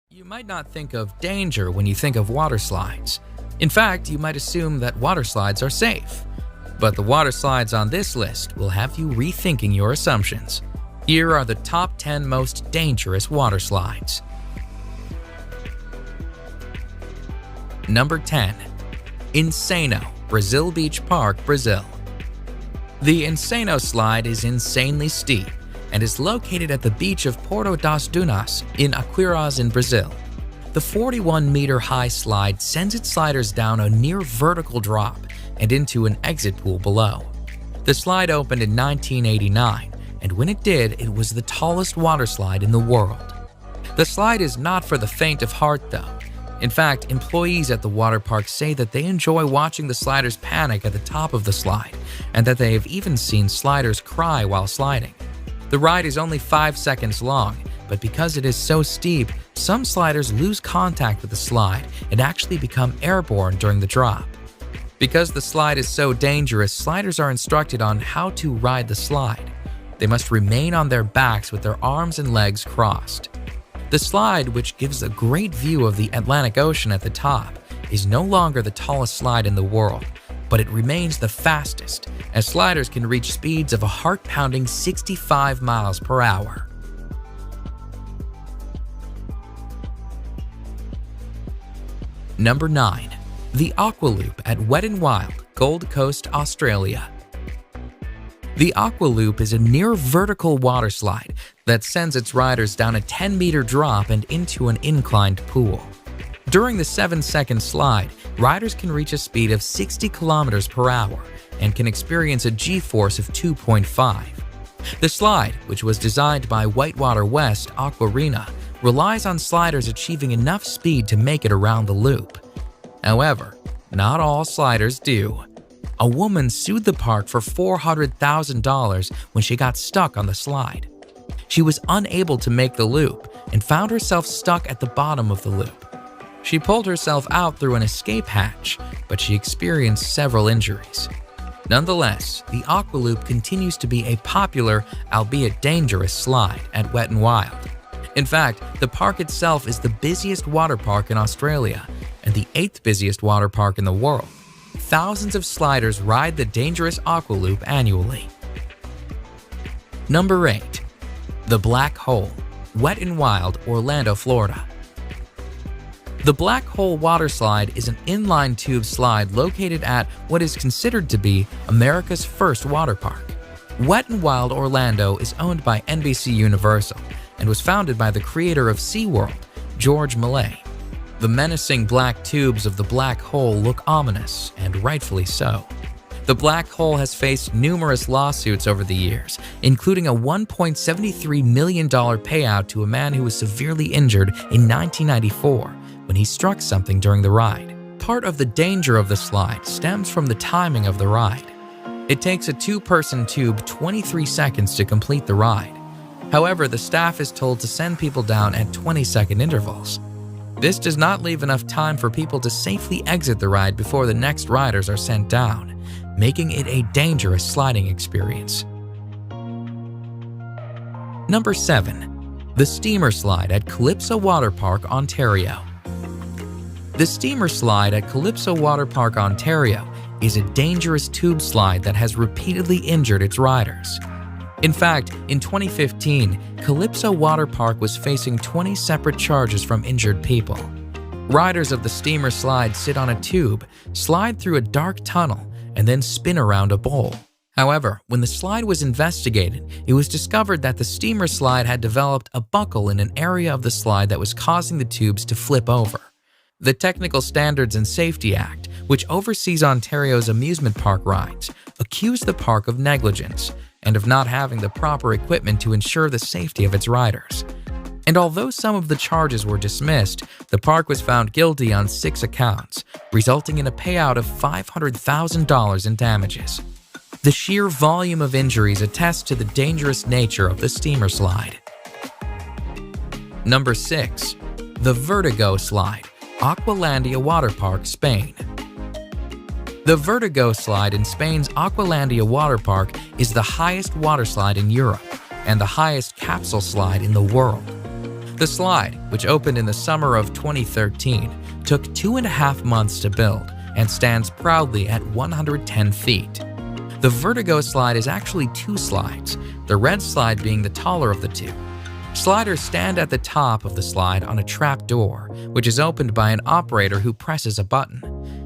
You might not think of danger when you think of water slides. In fact, you might assume that water slides are safe. But the water slides on this list will have you rethinking your assumptions. Here are the top 10 most dangerous water slides. Number 10. Insano, Brazil Beach Park, Brazil. The Insano slide is insanely steep and is located at the beach of Porto das Dunas in Aquiraz in Brazil. The 41-meter-high slide sends its sliders down a near-vertical drop and into an exit pool below. The slide opened in 1989, and when it did, it was the tallest water slide in the world. The slide is not for the faint of heart, though. In fact, employees at the water park say that they enjoy watching the sliders panic at the top of the slide, and that they have even seen sliders cry while sliding. The ride is only 5 seconds long, but because it is so steep, some sliders lose contact with the slide and actually become airborne during the drop. Because the slide is so dangerous, sliders are instructed on how to ride the slide. They must remain on their backs with their arms and legs crossed. The slide, which gives a great view of the Atlantic Ocean at the top, is no longer the tallest slide in the world, but it remains the fastest, as sliders can reach speeds of a heart-pounding 65 miles per hour. Number 9. The Aqua Loop at Wet n Wild, Gold Coast, Australia. The Aqua Loop is a near-vertical water slide that sends its riders down a 10-meter drop and into an inclined pool. During the 7-second slide, riders can reach a speed of 60 kilometers per hour and can experience a G-force of 2.5. The slide, which was designed by Whitewater West Aquarena, relies on sliders achieving enough speed to make it around the loop. However, not all sliders do. A woman sued the park for $400,000 when she got stuck on the slide. She was unable to make the loop and found herself stuck at the bottom of the loop. She pulled herself out through an escape hatch, but she experienced several injuries. Nonetheless, the Aqua Loop continues to be a popular, albeit dangerous, slide at Wet n Wild. In fact, the park itself is the busiest water park in Australia and the 8th busiest water park in the world. Thousands of sliders ride the dangerous Aqua Loop annually. Number 8. The Black Hole, Wet n Wild, Orlando, Florida. The Black Hole water slide is an inline tube slide located at what is considered to be America's first water park. Wet n Wild Orlando is owned by NBC Universal and was founded by the creator of SeaWorld, George Millay. The menacing black tubes of the black hole look ominous, and rightfully so. The black hole has faced numerous lawsuits over the years, including a $1.73 million payout to a man who was severely injured in 1994 when he struck something during the ride. Part of the danger of the slide stems from the timing of the ride. It takes a 2-person tube 23 seconds to complete the ride. However, the staff is told to send people down at 20-second intervals. This does not leave enough time for people to safely exit the ride before the next riders are sent down, making it a dangerous sliding experience. Number 7. The Steamer Slide at Calypso Water Park, Ontario. The Steamer Slide at Calypso Water Park, Ontario is a dangerous tube slide that has repeatedly injured its riders. In fact, in 2015, Calypso Water Park was facing 20 separate charges from injured people. Riders of the steamer slide sit on a tube, slide through a dark tunnel, and then spin around a bowl. However, when the slide was investigated, it was discovered that the steamer slide had developed a buckle in an area of the slide that was causing the tubes to flip over. The Technical Standards and Safety Act, which oversees Ontario's amusement park rides, accused the park of negligence and of not having the proper equipment to ensure the safety of its riders. And although some of the charges were dismissed, the park was found guilty on 6 accounts, resulting in a payout of $500,000 in damages. The sheer volume of injuries attests to the dangerous nature of the steamer slide. Number 6. The Vertigo Slide, Aqualandia Water Park, Spain. The Vertigo Slide in Spain's Aqualandia Water Park is the highest water slide in Europe, and the highest capsule slide in the world. The slide, which opened in the summer of 2013, took 2.5 months to build and stands proudly at 110 feet. The Vertigo slide is actually 2 slides, the red slide being the taller of the 2. Sliders stand at the top of the slide on a trap door, which is opened by an operator who presses a button.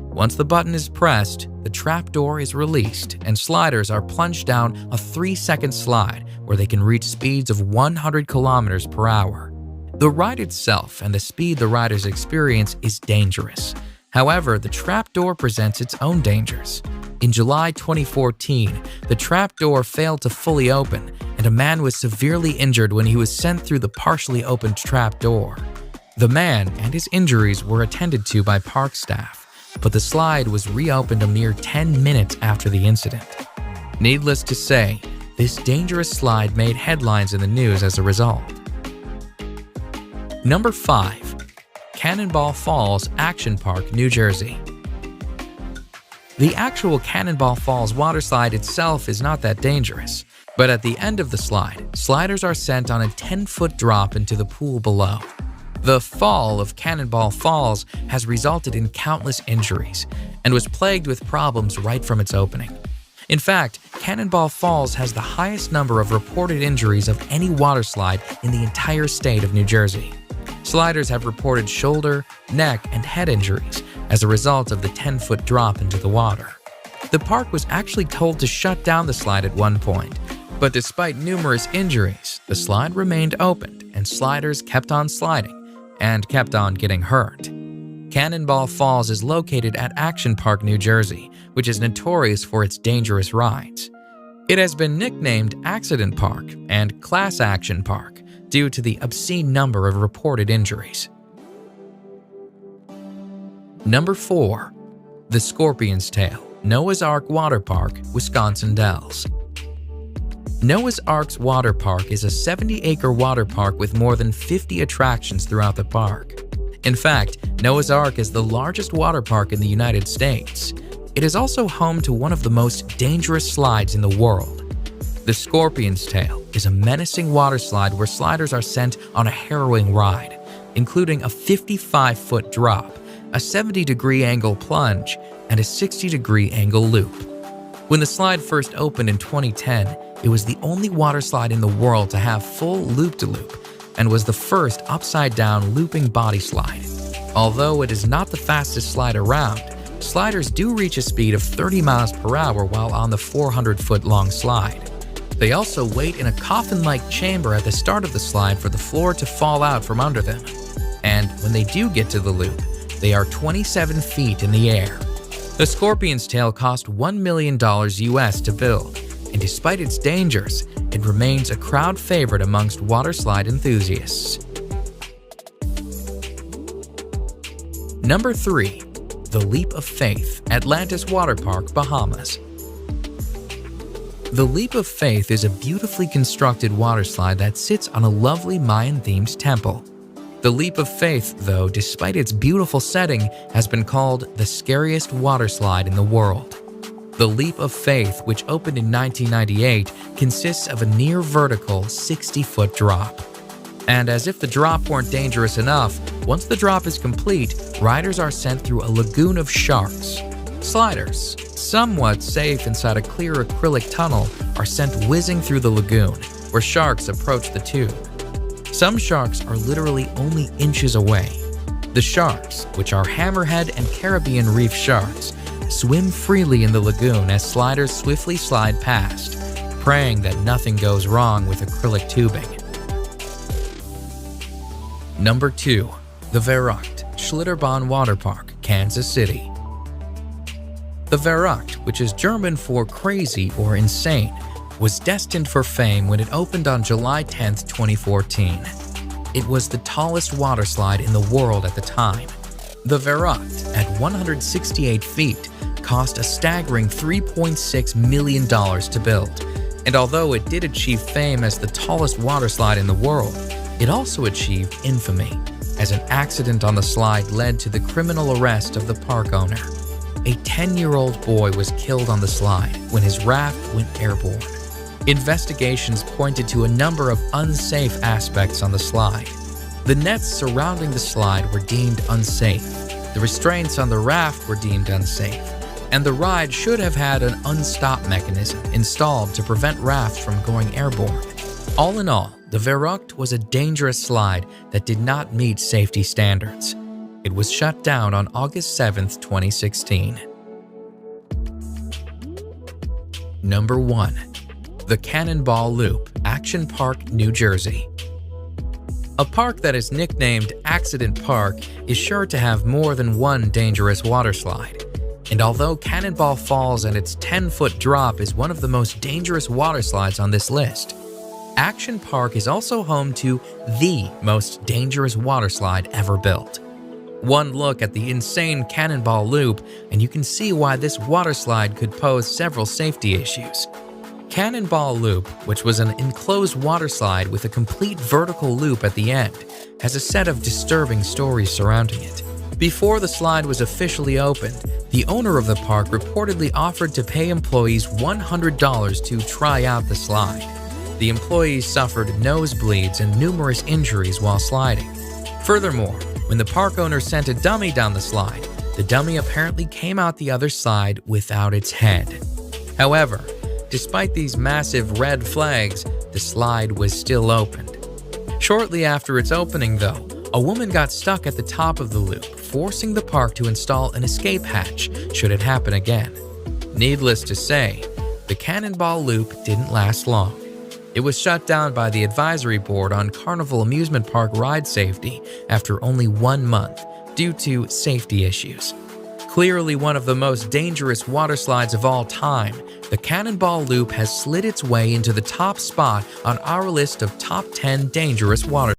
Once the button is pressed, the trap door is released and sliders are plunged down a 3-second slide where they can reach speeds of 100 kilometers per hour. The ride itself and the speed the riders experience is dangerous. However, the trap door presents its own dangers. In July 2014, the trap door failed to fully open, and a man was severely injured when he was sent through the partially opened trap door. The man and his injuries were attended to by park staff, but the slide was reopened a mere 10 minutes after the incident. Needless to say, this dangerous slide made headlines in the news as a result. Number 5. Cannonball Falls Action Park, New Jersey. The actual Cannonball Falls waterslide itself is not that dangerous, but at the end of the slide, sliders are sent on a 10-foot drop into the pool below. The fall of Cannonball Falls has resulted in countless injuries and was plagued with problems right from its opening. In fact, Cannonball Falls has the highest number of reported injuries of any waterslide in the entire state of New Jersey. Sliders have reported shoulder, neck, and head injuries as a result of the 10-foot drop into the water. The park was actually told to shut down the slide at one point, but despite numerous injuries, the slide remained open and sliders kept on sliding and kept on getting hurt. Cannonball Falls is located at Action Park, New Jersey, which is notorious for its dangerous rides. It has been nicknamed Accident Park and Class Action Park due to the obscene number of reported injuries. Number 4. The Scorpion's Tail, Noah's Ark Water Park, Wisconsin Dells. Noah's Ark's Water Park is a 70-acre water park with more than 50 attractions throughout the park. In fact, Noah's Ark is the largest water park in the United States. It is also home to one of the most dangerous slides in the world. The Scorpion's Tail is a menacing water slide where sliders are sent on a harrowing ride, including a 55-foot drop, a 70-degree angle plunge, and a 60-degree angle loop. When the slide first opened in 2010, it was the only water slide in the world to have full loop-de-loop and was the first upside-down looping body slide. Although it is not the fastest slide around, sliders do reach a speed of 30 miles per hour while on the 400-foot-long slide. They also wait in a coffin-like chamber at the start of the slide for the floor to fall out from under them. And when they do get to the loop, they are 27 feet in the air. The Scorpion's Tail cost $1 million US to build, and despite its dangers, it remains a crowd favorite amongst waterslide enthusiasts. Number 3. The Leap of Faith, Atlantis Water Park, Bahamas. The Leap of Faith is a beautifully constructed waterslide that sits on a lovely Mayan-themed temple. The Leap of Faith, though, despite its beautiful setting, has been called the scariest waterslide in the world. The Leap of Faith, which opened in 1998, consists of a near-vertical 60-foot drop. And as if the drop weren't dangerous enough, once the drop is complete, riders are sent through a lagoon of sharks. Sliders, somewhat safe inside a clear acrylic tunnel, are sent whizzing through the lagoon, where sharks approach the tube. Some sharks are literally only inches away. The sharks, which are hammerhead and Caribbean reef sharks, swim freely in the lagoon as sliders swiftly slide past, praying that nothing goes wrong with acrylic tubing. Number 2. The Verrückt Schlitterbahn Water Park, Kansas City. The Verrückt, which is German for crazy or insane, was destined for fame when it opened on July 10, 2014. It was the tallest waterslide in the world at the time. The Verrückt, at 168 feet, cost a staggering $3.6 million to build, and although it did achieve fame as the tallest waterslide in the world, it also achieved infamy, as an accident on the slide led to the criminal arrest of the park owner. A 10-year-old boy was killed on the slide when his raft went airborne. Investigations pointed to a number of unsafe aspects on the slide. The nets surrounding the slide were deemed unsafe, the restraints on the raft were deemed unsafe, and the ride should have had an unstop mechanism installed to prevent rafts from going airborne. All in all, the Verrückt was a dangerous slide that did not meet safety standards. It was shut down on August 7, 2016. Number 1. The Cannonball Loop, Action Park, New Jersey. A park that is nicknamed Accident Park is sure to have more than one dangerous waterslide. And although Cannonball Falls and its 10-foot drop is one of the most dangerous waterslides on this list, Action Park is also home to the most dangerous waterslide ever built. One look at the insane Cannonball Loop and you can see why this waterslide could pose several safety issues. Cannonball Loop, which was an enclosed waterslide with a complete vertical loop at the end, has a set of disturbing stories surrounding it. Before the slide was officially opened, the owner of the park reportedly offered to pay employees $100 to try out the slide. The employees suffered nosebleeds and numerous injuries while sliding. Furthermore, when the park owner sent a dummy down the slide, the dummy apparently came out the other side without its head. However, despite these massive red flags, the slide was still opened. Shortly after its opening, though, a woman got stuck at the top of the loop, forcing the park to install an escape hatch should it happen again. Needless to say, the Cannonball Loop didn't last long. It was shut down by the Advisory Board on Carnival Amusement Park ride safety after only 1 month due to safety issues. Clearly one of the most dangerous waterslides of all time, the Cannonball Loop has slid its way into the top spot on our list of top 10 dangerous water